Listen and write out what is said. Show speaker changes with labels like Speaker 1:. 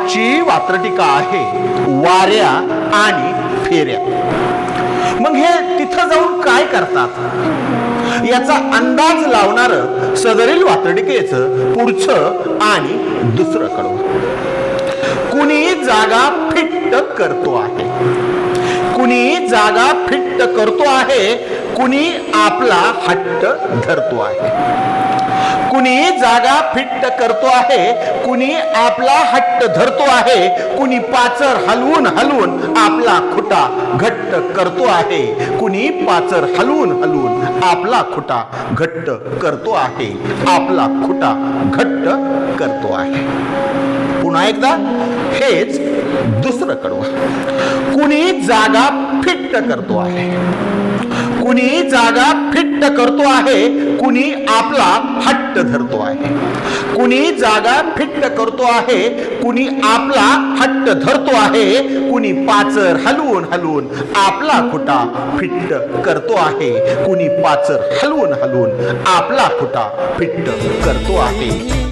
Speaker 1: आजची वात्रटिका आहे वाऱ्या आणि फेऱ्या. मग हे तिथं जाऊन काय करतात याचा अंदाज लावणार सदरील वात्रटिकेचं पुढचं आणि दुसरं कडवं. कुणी जागा फिट्ट करतो आहे, कुणी जागा फिट्ट करतो आहे, कुणी आपला हट्ट धरतो आहे. कुणी जागा फिट्ट करतो आहे, कुणी आपला हट्ट धरतो आहे, कुणी पाचर हलवून हलवून आपला खुटा घट्ट करतो आहे, कुणी पाचर हलवून हलवून आपला खुटा घट्ट करतो आहे, आपला खुटा घट्ट करतो आहे. पुन्हा एकदा हेच दुसरं कडवं. कुणी जागा फिट्ट करतो आहे, कुणी जागा फिट्ट करतो आहे, कुणी आपला हट्ट धरतो आहे. कुणी जागा फिट्ट करतो आहे, कुणी आपला हट्ट धरतो आहे, कुणी पाचर हलवून हलवून आपला खुटा फिट्ट करतो आहे, कुणी पाचर हलवून हलवून आपला खुटा फिट्ट करतो आहे.